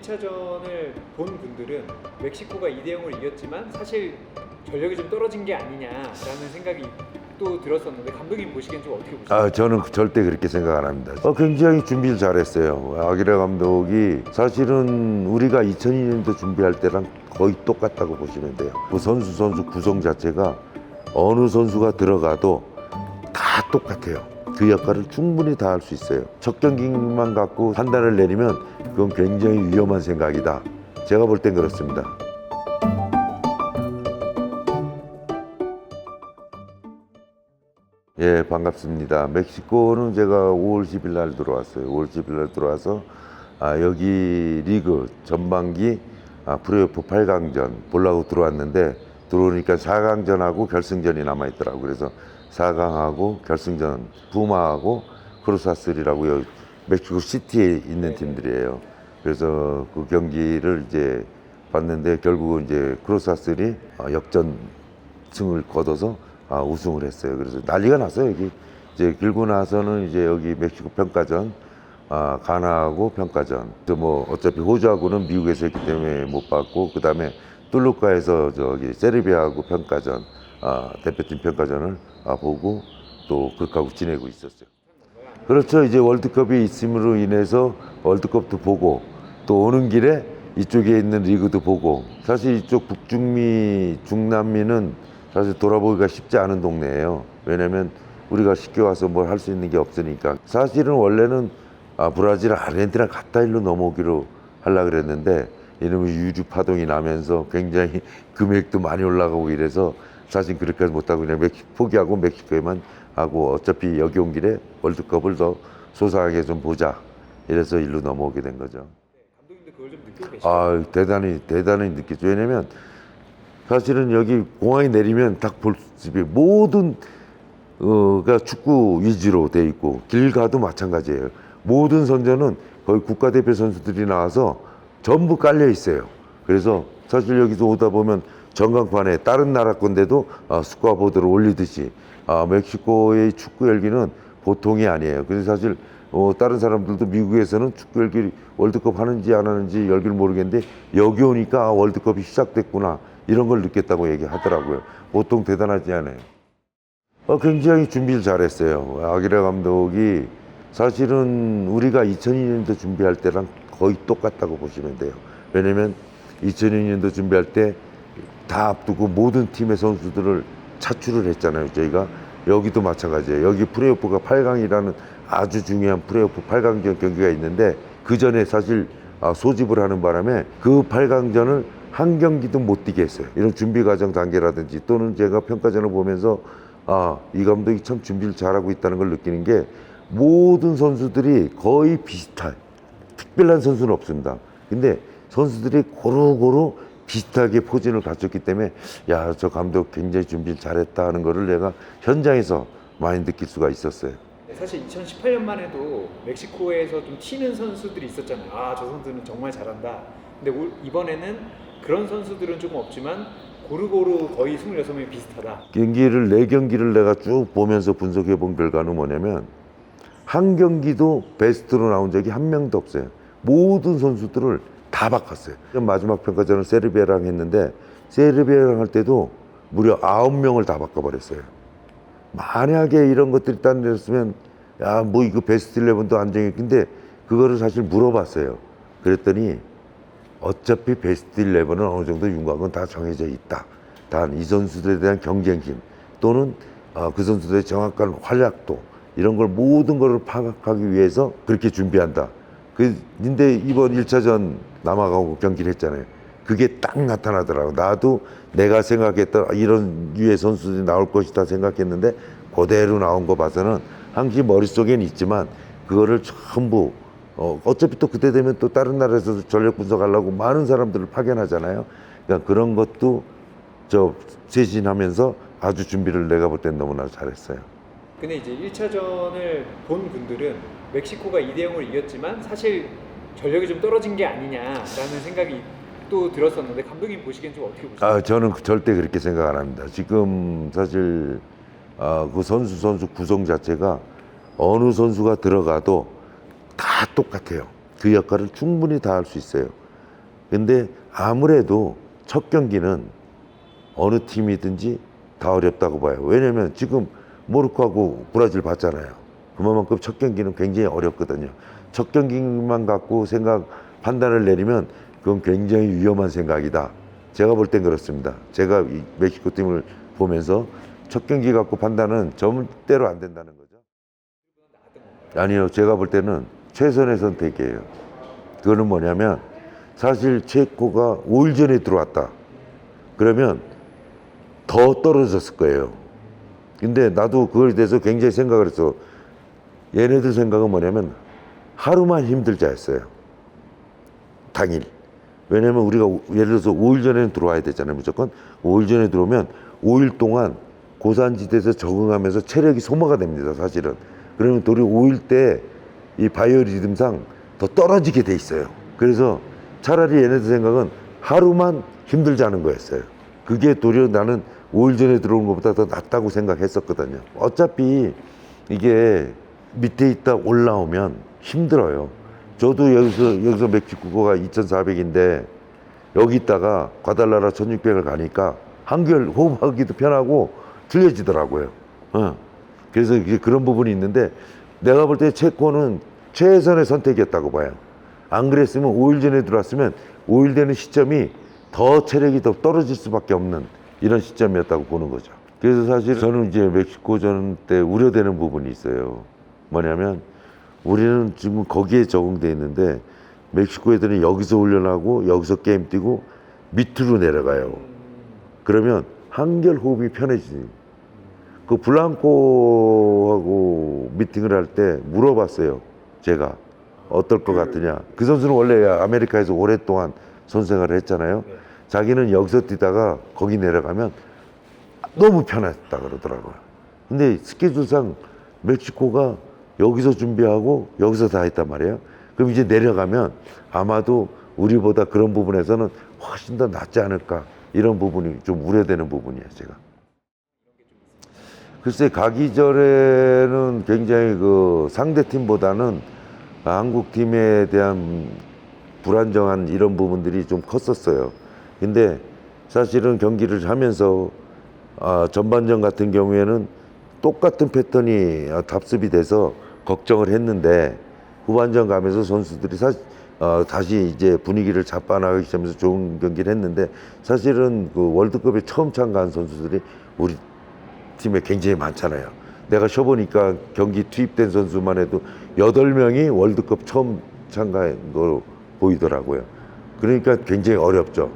1차전을 본 분들은 멕시코가 2대0으로 이겼지만 사실 전력이 좀 떨어진 게 아니냐라는 생각이 또 들었었는데 감독님 보시기엔 좀 어떻게 보세요? 저는 절대 그렇게 생각 안 합니다. 굉장히 준비를 잘했어요. 아기레 감독이 사실은 우리가 2002년도 준비할 때랑 거의 똑같다고 보시면 돼요. 그 선수 구성 자체가 어느 선수가 들어가도 다 똑같아요. 그 역할을 충분히 다 할 수 있어요. 첫 경기만 갖고 판단을 내리면 그건 굉장히 위험한 생각이다. 제가 볼 땐 그렇습니다. 예, 반갑습니다. 멕시코는 제가 5월 10일 날 들어왔어요. 5월 10일 날 들어와서 여기 리그 전반기 프레이오프 8강전 보려고 들어왔는데 들어오니까 4강전하고 결승전이 남아있더라고요. 그래서 4강하고 결승전 푸마하고 크루사스리라고 여기 멕시코 시티에 있는 팀들이에요. 그래서 그 경기를 이제 봤는데 결국은 이제 크루사스리 역전승을 거둬서 우승을 했어요. 그래서 난리가 났어요. 여기 이제 길고 나서는 이제 여기 멕시코 평가전, 가나하고 평가전. 뭐 어차피 호주하고는 미국에서 했기 때문에 못 봤고, 그 다음에 툴루카에서 저기 세르비아하고 평가전, 대표팀 평가전을 보고 또 그렇게 하고 지내고 있었어요. 그렇죠. 이제 월드컵이 있음으로 인해서 월드컵도 보고 또 오는 길에 이쪽에 있는 리그도 보고, 사실 이쪽 북중미, 중남미는 사실 돌아보기가 쉽지 않은 동네예요. 왜냐면 우리가 쉽게 와서 뭘 할 수 있는 게 없으니까. 사실은 원래는 브라질, 아르헨티나 갔다 일로 넘어오기로 하려고 그랬는데 이놈의 유류 파동이 나면서 굉장히 금액도 많이 올라가고 이래서 사실 그렇게까지 못하고 그냥 포기하고 멕시코에만 하고, 어차피 여기 온 길에 월드컵을 더 소소하게 좀 보자 이래서 일로 넘어오게 된 거죠. 감독님도 그걸 좀 느끼고 계시죠? 대단히 느꼈죠. 왜냐면 사실은 여기 공항에 내리면 딱 볼 수 있어요. 모든 가 축구 위주로 돼 있고, 길 가도 마찬가지예요. 모든 선전은 거의 국가대표 선수들이 나와서 전부 깔려 있어요. 그래서 사실 여기서 오다 보면 전광판에 다른 나라 건데도 스코어보드를 올리듯이 멕시코의 축구 열기는 보통이 아니에요. 그래서 사실 다른 사람들도 미국에서는 축구 열기 월드컵 하는지 안 하는지 열기를 모르겠는데 여기 오니까 월드컵이 시작됐구나 이런 걸 느꼈다고 얘기하더라고요. 보통 대단하지 않아요. 굉장히 준비를 잘했어요. 아기레 감독이 사실은 우리가 2002년도 준비할 때랑 거의 똑같다고 보시면 돼요. 왜냐면 2002년도 준비할 때 다 앞두고 모든 팀의 선수들을 차출을 했잖아요. 저희가 여기도 마찬가지예요. 여기 프레이오프가 8강이라는 아주 중요한 프레이오프 8강전 경기가 있는데 그 전에 사실 소집을 하는 바람에 그 8강전을 한 경기도 못 뛰게 했어요. 이런 준비 과정 단계라든지 또는 제가 평가전을 보면서 이 감독이 참 준비를 잘하고 있다는 걸 느끼는 게 모든 선수들이 거의 비슷한, 특별한 선수는 없습니다. 근데 선수들이 고루고루 비슷하게 포진을 갖췄기 때문에 야, 저 감독 굉장히 준비를 잘했다 하는 거를 내가 현장에서 많이 느낄 수가 있었어요. 사실 2018년만 해도 멕시코에서 좀 튀는 선수들이 있었잖아요. 저 선수는 정말 잘한다. 근데 이번에는 그런 선수들은 조금 없지만 고루고루 거의 26명이 비슷하다. 경기를 4경기를 내가 쭉 보면서 분석해 본 결과는 뭐냐면 한 경기도 베스트로 나온 적이 한 명도 없어요. 모든 선수들을 다 바꿨어요. 마지막 평가전을 세르비아랑 했는데 세르비아랑 할 때도 무려 9명을 다 바꿔버렸어요. 만약에 이런 것들이 딴 데였으면 야, 뭐 이거 베스트 11도 안 정해. 근데 그거를 사실 물어봤어요. 그랬더니 어차피 베스트 11은 어느 정도 윤곽은 다 정해져 있다. 단 이 선수들에 대한 경쟁심 또는 그 선수들의 정확한 활약도 이런 걸 모든 걸 파악하기 위해서 그렇게 준비한다. 근데 이번 1차전 남아가고 경기를 했잖아요. 그게 딱 나타나더라고. 나도 내가 생각했던 이런 유의 선수들이 나올 것이다 생각했는데 그대로 나온 거 봐서는 항상 머릿속엔 있지만 그거를 전부 어차피 또 그때 되면 또 다른 나라에서도 전력 분석하려고 많은 사람들을 파견하잖아요. 그러니까 그런 것도 세신하면서 아주 준비를 내가 볼 땐 너무나 잘했어요. 근데 이제 1차전을 본 분들은 멕시코가 2대0으로 이겼지만 사실 전력이 좀 떨어진 게 아니냐라는 생각이 또 들었었는데 감독님 보시기엔 좀 어떻게 보세요? 저는 절대 그렇게 생각 안 합니다. 지금 사실 그 선수 구성 자체가 어느 선수가 들어가도 다 똑같아요. 그 역할을 충분히 다 할 수 있어요. 근데 아무래도 첫 경기는 어느 팀이든지 다 어렵다고 봐요. 왜냐면 지금 모로코하고 브라질 봤잖아요. 그만큼 첫 경기는 굉장히 어렵거든요. 첫 경기만 갖고 판단을 내리면 그건 굉장히 위험한 생각이다. 제가 볼 땐 그렇습니다. 제가 이 멕시코 팀을 보면서 첫 경기 갖고 판단은 절대로 안 된다는 거죠. 아니요, 제가 볼 때는 최선의 선택이에요. 그거는 뭐냐면 사실 체코가 5일 전에 들어왔다. 그러면 더 떨어졌을 거예요. 근데 나도 그거에 대해서 굉장히 생각을 했어. 얘네들 생각은 뭐냐면 하루만 힘들자 했어요. 당일. 왜냐면 우리가 예를 들어서 5일 전에는 들어와야 되잖아요. 무조건 5일 전에 들어오면 5일 동안 고산지대에서 적응하면서 체력이 소모가 됩니다. 사실은. 그러면 도리 5일 때 이 바이오리듬상 더 떨어지게 돼 있어요. 그래서 차라리 얘네들 생각은 하루만 힘들자는 거였어요. 그게 도리어 나는 5일 전에 들어온 것보다 더 낫다고 생각했었거든요. 어차피 이게 밑에 있다 올라오면 힘들어요. 저도 여기서 멕시코가 2,400인데 여기 있다가 과달라라 1,600을 가니까 한결 호흡하기도 편하고 틀려지더라고요. 그래서 이제 그런 부분이 있는데 내가 볼 때 체코는 최선의 선택이었다고 봐요. 안 그랬으면 5일 전에 들어왔으면 5일 되는 시점이 더 체력이 더 떨어질 수밖에 없는 이런 시점이었다고 보는 거죠. 그래서 사실 저는 이제 멕시코전 때 우려되는 부분이 있어요. 뭐냐면 우리는 지금 거기에 적응돼 있는데 멕시코 애들은 여기서 훈련하고 여기서 게임 뛰고 밑으로 내려가요. 그러면 한결 호흡이 편해지니. 그 블랑코하고 미팅을 할 때 물어봤어요. 제가 어떨 것 같으냐. 그 선수는 원래 아메리카에서 오랫동안 선생활을 했잖아요. 자기는 여기서 뛰다가 거기 내려가면 너무 편했다 그러더라고요. 근데 스케줄상 멕시코가 여기서 준비하고 여기서 다 했단 말이에요. 그럼 이제 내려가면 아마도 우리보다 그런 부분에서는 훨씬 더 낫지 않을까, 이런 부분이 좀 우려되는 부분이에요. 제가 글쎄 가기 전에는 굉장히 그 상대 팀보다는 한국 팀에 대한 불안정한 이런 부분들이 좀 컸었어요. 근데 사실은 경기를 하면서 전반전 같은 경우에는 똑같은 패턴이 답습이 돼서 걱정을 했는데 후반전 가면서 선수들이 다시 이제 분위기를 잡아나가기 시작하면서 좋은 경기를 했는데 사실은 그 월드컵에 처음 참가한 선수들이 우리 팀에 굉장히 많잖아요. 내가 쉬어보니까 경기 투입된 선수만 해도 8명이 월드컵 처음 참가한 거로 보이더라고요. 그러니까 굉장히 어렵죠.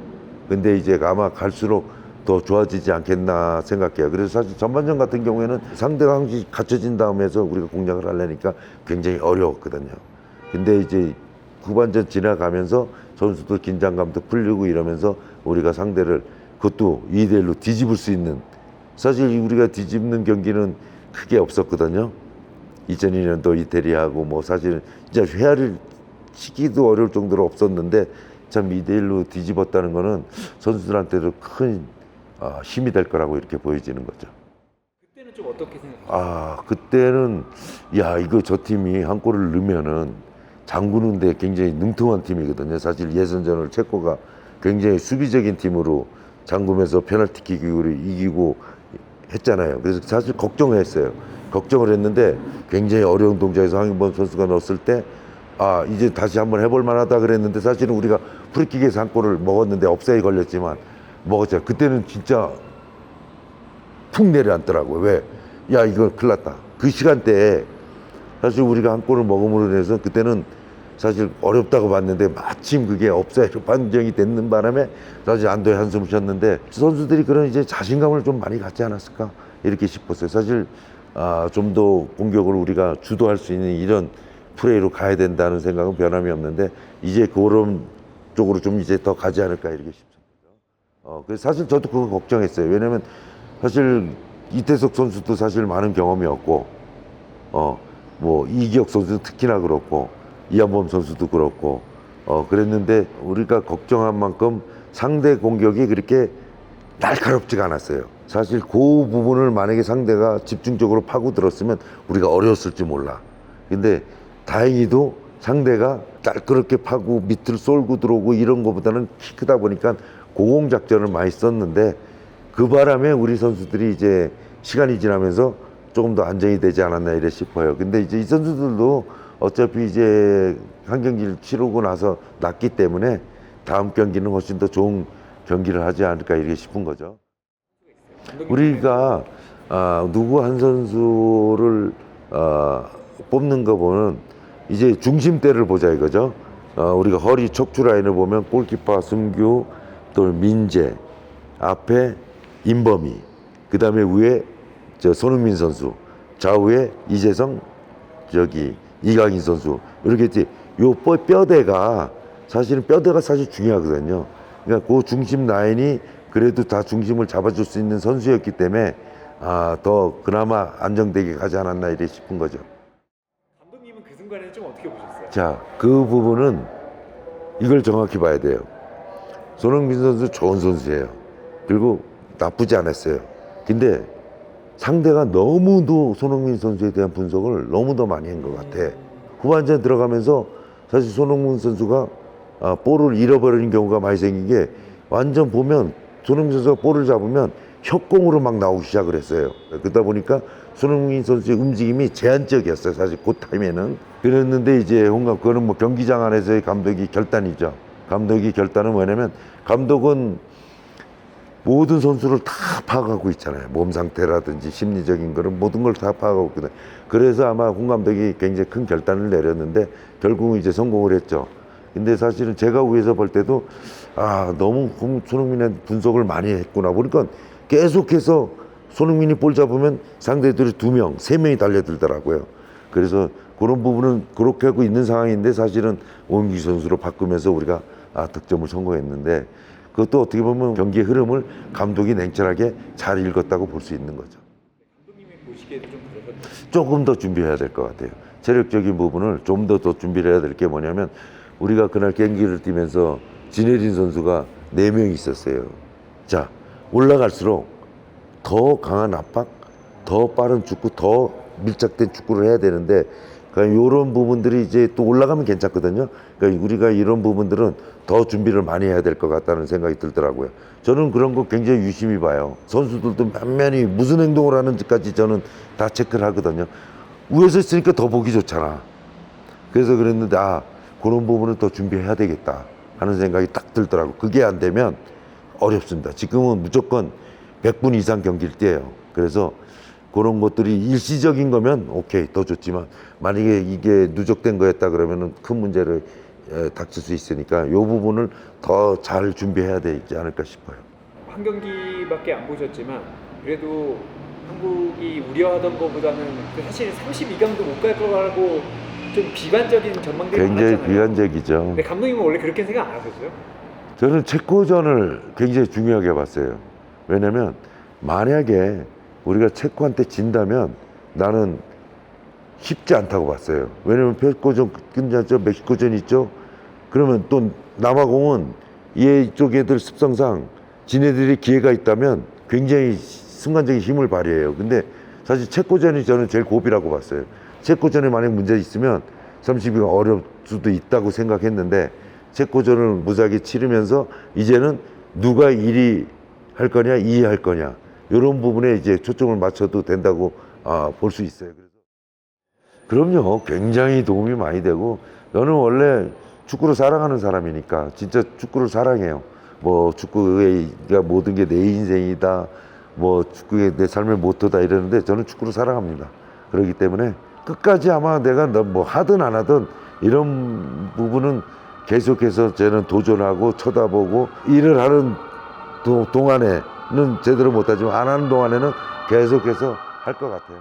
근데 이제 아마 갈수록 더 좋아지지 않겠나 생각해요. 그래서 사실 전반전 같은 경우에는 상대가 항상 갖춰진 다음에서 우리가 공략을 하려니까 굉장히 어려웠거든요. 근데 이제 후반전 지나가면서 선수들 긴장감도 풀리고 이러면서 우리가 상대를 그것도 2대1로 뒤집을 수 있는, 사실 우리가 뒤집는 경기는 크게 없었거든요. 2002년도 이태리하고 뭐 사실은 진짜 헤아릴 치기도 어려울 정도로 없었는데 참 2대1로 뒤집었다는 거는 선수들한테도 큰 힘이 될 거라고 이렇게 보여지는 거죠. 그때는 좀 어떻게 생각하세요? 그때는 이거 저 팀이 한 골을 넣으면은 잠그는데 굉장히 능통한 팀이거든요. 사실 예선전을 체코가 굉장히 수비적인 팀으로 잠그면서 페널티킥으로 이기고 했잖아요. 그래서 사실 걱정을 했어요. 걱정을 했는데 굉장히 어려운 동작에서 황인범 선수가 넣었을 때 이제 다시 한번 해볼 만하다 그랬는데 사실은 우리가 프리킥에서 한 골을 먹었는데 업사이드 걸렸지만 먹었잖아요. 그때는 진짜 푹 내려앉더라고요. 왜? 이거 큰일 났다. 그 시간대에 사실 우리가 한 골을 먹음으로 인해서 그때는 사실 어렵다고 봤는데 마침 그게 업사이드 판정이 됐는 바람에 사실 안도의 한숨을 쉬었는데 선수들이 그런 이제 자신감을 좀 많이 갖지 않았을까 이렇게 싶었어요. 사실 좀 더 공격을 우리가 주도할 수 있는 이런 플레이로 가야 된다는 생각은 변함이 없는데 이제 그런 쪽으로 좀 이제 더 가지 않을까 이렇게 싶습니다. 그래서 사실 저도 그거 걱정했어요. 왜냐면 사실 이태석 선수도 사실 많은 경험이 없고 뭐 이기혁 선수도 특히나 그렇고 이한범 선수도 그렇고 그랬는데 우리가 걱정한 만큼 상대 공격이 그렇게 날카롭지가 않았어요. 사실 그 부분을 만약에 상대가 집중적으로 파고들었으면 우리가 어려웠을지 몰라. 근데 다행히도 상대가 날카롭게 파고 밑을 쏠고 들어오고 이런 거보다는 키 크다 보니까 고공 작전을 많이 썼는데 그 바람에 우리 선수들이 이제 시간이 지나면서 조금 더 안정이 되지 않았나 이래 싶어요. 근데 이제 이 선수들도 어차피 이제 한 경기를 치르고 나서 났기 때문에 다음 경기는 훨씬 더 좋은 경기를 하지 않을까 이렇게 싶은 거죠. 우리가 누구 한 선수를 뽑는 거 보면 이제 중심대를 보자 이거죠. 우리가 허리 척추 라인을 보면 골키퍼 승규, 또 민재, 앞에 임범희, 그 다음에 위에 손흥민 선수, 좌우에 이재성, 이강인 선수 이렇게 있지. 요 뼈대가 사실 중요하거든요. 그러니까 그 중심 라인이 그래도 다 중심을 잡아줄 수 있는 선수였기 때문에 더 그나마 안정되게 가지 않았나 이래 싶은 거죠. 감독님은 그 순간에는 좀 어떻게 보셨어요? 자, 그 부분은 이걸 정확히 봐야 돼요. 손흥민 선수 좋은 선수예요. 그리고 나쁘지 않았어요. 근데 상대가 너무도 손흥민 선수에 대한 분석을 너무도 많이 한 것 같아. 후반전 들어가면서 사실 손흥민 선수가 볼을 잃어버리는 경우가 많이 생긴 게 완전 보면 손흥민 선수가 볼을 잡으면 협공으로 막 나오기 시작을 했어요. 그러다 보니까 손흥민 선수의 움직임이 제한적이었어요. 사실 그 타임에는. 그랬는데 이제 그거는 뭐 경기장 안에서의 감독이 결단이죠. 감독이 결단은 뭐냐면 감독은 모든 선수를 다 파악하고 있잖아요. 몸 상태라든지 심리적인 거는 모든 걸 다 파악하고 있거든요. 그래서 아마 홍 감독이 굉장히 큰 결단을 내렸는데 결국은 이제 성공을 했죠. 근데 사실은 제가 위에서 볼 때도 너무 손흥민의 분석을 많이 했구나. 보니까 계속해서 손흥민이 볼 잡으면 상대들이 2명, 3명이 달려들더라고요. 그래서 그런 부분은 그렇게 하고 있는 상황인데 사실은 오은기 선수로 바꾸면서 우리가 득점을 성공했는데 그것도 어떻게 보면 경기의 흐름을 감독이 냉철하게 잘 읽었다고 볼 수 있는 거죠. 감독님이 보시기에도 좀 그러셨나요? 조금 더 준비해야 될 것 같아요. 체력적인 부분을 좀 더 준비를 해야 될 게 뭐냐면 우리가 그날 경기를 뛰면서 진해진 선수가 4명이 있었어요. 자, 올라갈수록 더 강한 압박, 더 빠른 축구, 더 밀착된 축구를 해야 되는데 그러니까 이런 부분들이 이제 또 올라가면 괜찮거든요. 그러니까 우리가 이런 부분들은 더 준비를 많이 해야 될 것 같다는 생각이 들더라고요. 저는 그런 거 굉장히 유심히 봐요. 선수들도 면면이 무슨 행동을 하는지까지 저는 다 체크를 하거든요. 위에서 있으니까 더 보기 좋잖아. 그래서 그랬는데 그런 부분을 더 준비해야 되겠다 하는 생각이 딱 들더라고요. 그게 안 되면 어렵습니다. 지금은 무조건 100분 이상 경기를 뛰어요. 그래서 그런 것들이 일시적인 거면 오케이 더 좋지만 만약에 이게 누적된 거였다 그러면은 큰 문제를 닥칠 수 있으니까 이 부분을 더 잘 준비해야 되지 않을까 싶어요. 한 경기밖에 안 보셨지만 그래도 한국이 우려하던 것보다는 사실 32강도 못 갈 거라고 좀 비관적인 전망들이 굉장히 많았잖아요. 비관적이죠. 근데 감독님은 원래 그렇게 생각 안 하셨어요? 저는 체코전을 굉장히 중요하게 봤어요. 왜냐면 만약에 우리가 체코한테 진다면 나는 쉽지 않다고 봤어요. 왜냐면 체코전 끝났죠, 멕시코전 있죠. 그러면 또 남아공은 이쪽 애들 습성상 지네들이 기회가 있다면 굉장히 순간적인 힘을 발휘해요. 근데 사실 체코전이 저는 제일 고비라고 봤어요. 체코전에 만약 문제 있으면 32가 어려울 수도 있다고 생각했는데 체코전을 무사하게 치르면서 이제는 누가 1위 할 거냐 2위 할 거냐 이런 부분에 이제 초점을 맞춰도 된다고 볼 수 있어요. 그럼요. 굉장히 도움이 많이 되고 저는 원래 축구를 사랑하는 사람이니까 진짜 축구를 사랑해요. 뭐 축구가 모든 게 내 인생이다. 뭐 축구가 내 삶의 모토다 이러는데 저는 축구를 사랑합니다. 그렇기 때문에 끝까지 아마 내가 뭐 하든 안 하든 이런 부분은 계속해서 저는 도전하고 쳐다보고 일을 하는 동안에는 제대로 못하지만 안 하는 동안에는 계속해서 할 것 같아요.